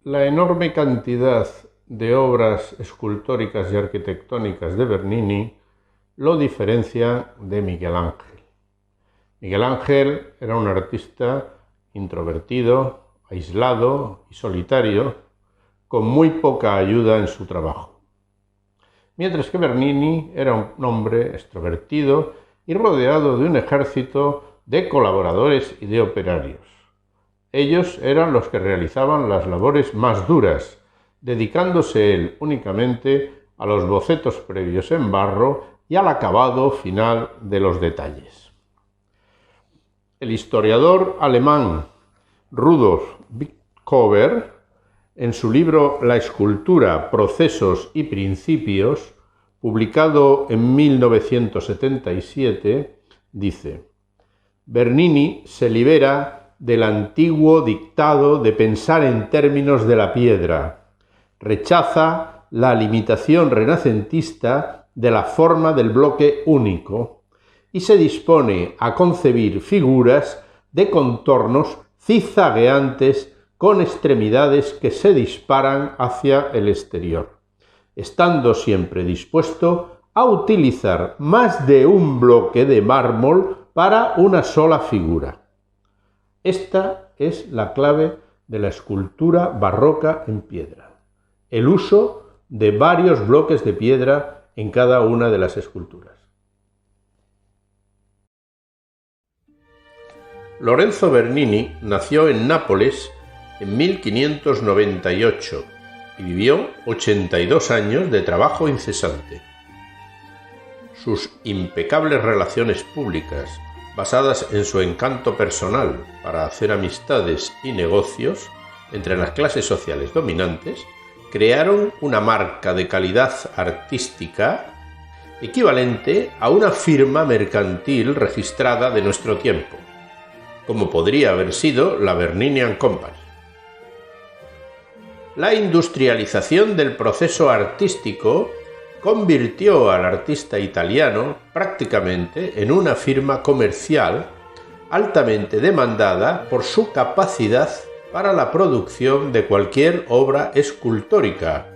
La enorme cantidad de obras escultóricas y arquitectónicas de Bernini lo diferencia de Miguel Ángel. Miguel Ángel era un artista introvertido, aislado y solitario, con muy poca ayuda en su trabajo. Mientras que Bernini era un hombre extrovertido y rodeado de un ejército de colaboradores y de operarios. Ellos eran los que realizaban las labores más duras, dedicándose él únicamente a los bocetos previos en barro y al acabado final de los detalles. El historiador alemán Rudolf Virchow, en su libro La escultura, procesos y principios, publicado en 1977, dice: Bernini se libera del antiguo dictado de pensar en términos de la piedra. Rechaza la limitación renacentista de la forma del bloque único y se dispone a concebir figuras de contornos zigzagueantes con extremidades que se disparan hacia el exterior, estando siempre dispuesto a utilizar más de un bloque de mármol para una sola figura. Esta es la clave de la escultura barroca en piedra: el uso de varios bloques de piedra en cada una de las esculturas. Lorenzo Bernini nació en Nápoles en 1598 y vivió 82 años de trabajo incesante. Sus impecables relaciones públicas, basadas en su encanto personal para hacer amistades y negocios entre las clases sociales dominantes, crearon una marca de calidad artística equivalente a una firma mercantil registrada de nuestro tiempo, como podría haber sido la Bernini & Company. La industrialización del proceso artístico convirtió al artista italiano prácticamente en una firma comercial altamente demandada por su capacidad para la producción de cualquier obra escultórica,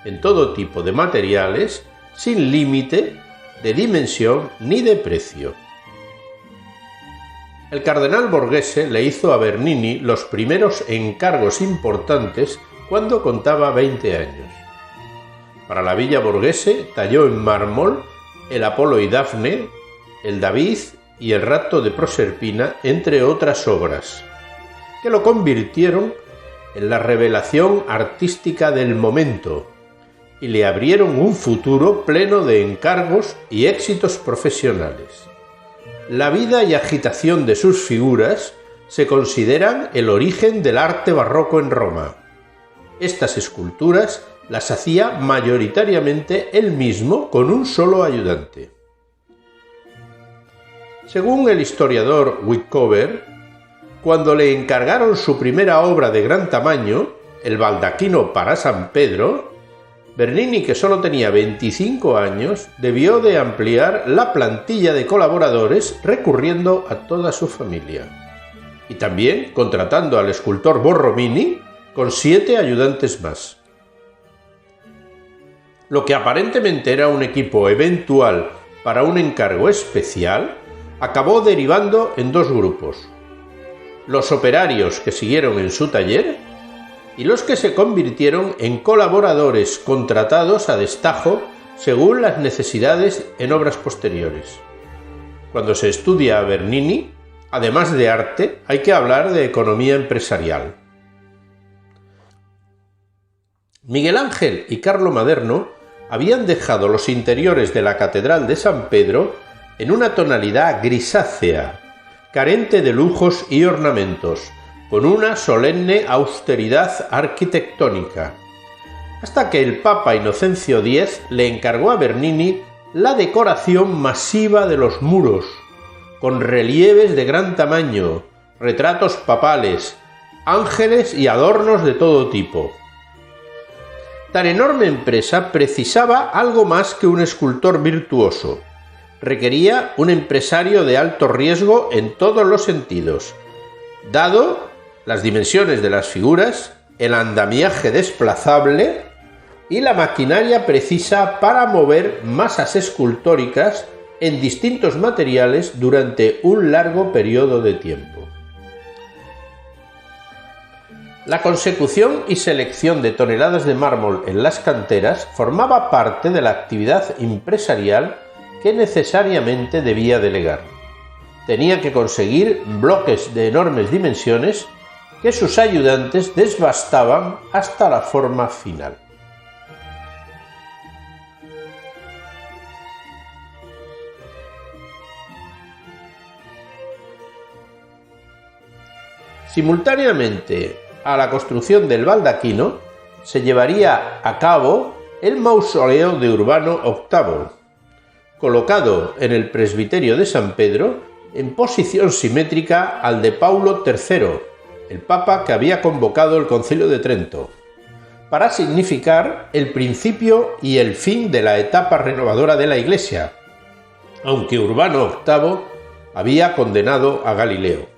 en todo tipo de materiales, sin límite de dimensión ni de precio. El cardenal Borghese le hizo a Bernini los primeros encargos importantes cuando contaba 20 años. Para la Villa Borghese talló en mármol el Apolo y Dafne, el David y el Rapto de Proserpina, entre otras obras, que lo convirtieron en la revelación artística del momento y le abrieron un futuro pleno de encargos y éxitos profesionales. La vida y agitación de sus figuras se consideran el origen del arte barroco en Roma. Estas esculturas las hacía mayoritariamente él mismo con un solo ayudante. Según el historiador Whitcover, cuando le encargaron su primera obra de gran tamaño, el baldaquino para San Pedro, Bernini, que solo tenía 25 años, debió de ampliar la plantilla de colaboradores recurriendo a toda su familia, y también contratando al escultor Borromini con 7 ayudantes más. Lo que aparentemente era un equipo eventual para un encargo especial, acabó derivando en 2 grupos: los operarios que siguieron en su taller y los que se convirtieron en colaboradores contratados a destajo según las necesidades en obras posteriores. Cuando se estudia a Bernini, además de arte, hay que hablar de economía empresarial. Miguel Ángel y Carlo Maderno habían dejado los interiores de la Catedral de San Pedro en una tonalidad grisácea, carente de lujos y ornamentos, con una solemne austeridad arquitectónica, hasta que el Papa Inocencio X le encargó a Bernini la decoración masiva de los muros, con relieves de gran tamaño, retratos papales, ángeles y adornos de todo tipo. Tan enorme empresa precisaba algo más que un escultor virtuoso. Requería un empresario de alto riesgo en todos los sentidos, dado las dimensiones de las figuras el andamiaje desplazable y la maquinaria precisa para mover masas escultóricas en distintos materiales durante un largo periodo de tiempo. La consecución y selección de toneladas de mármol en las canteras formaba parte de la actividad empresarial que necesariamente debía delegar. Tenía que conseguir bloques de enormes dimensiones que sus ayudantes desbastaban hasta la forma final. Simultáneamente a la construcción del baldaquino, se llevaría a cabo el mausoleo de Urbano VIII, colocado en el presbiterio de San Pedro en posición simétrica al de Paulo III, el papa que había convocado el Concilio de Trento, para significar el principio y el fin de la etapa renovadora de la Iglesia, aunque Urbano VIII había condenado a Galileo.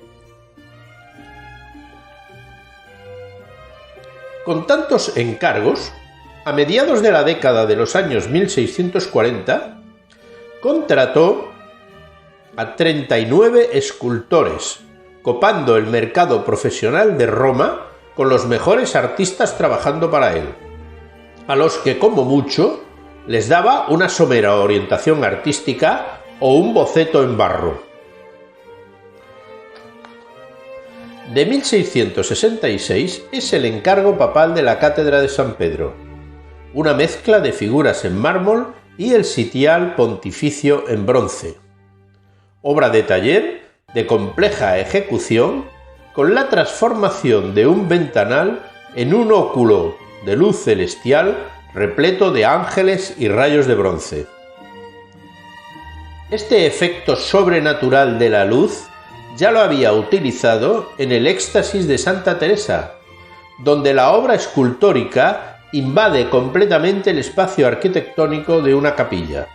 Con tantos encargos, a mediados de la década de los años 1640, contrató a 39 escultores, copando el mercado profesional de Roma con los mejores artistas trabajando para él, a los que como mucho les daba una somera orientación artística o un boceto en barro. De 1666 es el encargo papal de la Cátedra de San Pedro, una mezcla de figuras en mármol y el sitial pontificio en bronce, obra de taller de compleja ejecución con la transformación de un ventanal en un óculo de luz celestial repleto de ángeles y rayos de bronce. Este efecto sobrenatural de la luz ya lo había utilizado en el Éxtasis de Santa Teresa, donde la obra escultórica invade completamente el espacio arquitectónico de una capilla.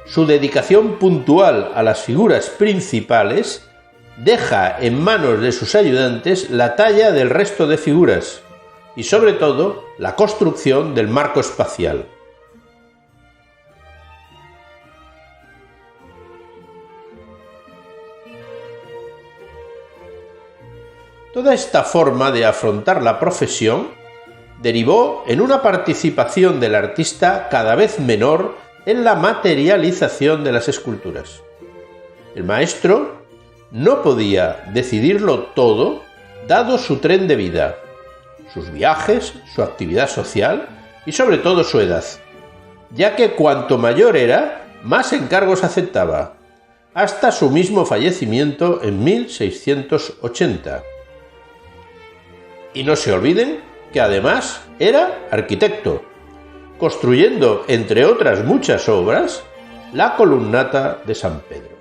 Su dedicación puntual a las figuras principales deja en manos de sus ayudantes la talla del resto de figuras y, sobre todo, la construcción del marco espacial. Toda esta forma de afrontar la profesión derivó en una participación del artista cada vez menor en la materialización de las esculturas. El maestro no podía decidirlo todo, dado su tren de vida, sus viajes, su actividad social y sobre todo su edad, ya que cuanto mayor era, más encargos aceptaba, hasta su mismo fallecimiento en 1680. Y no se olviden que además era arquitecto, construyendo, entre otras muchas obras, la columnata de San Pedro.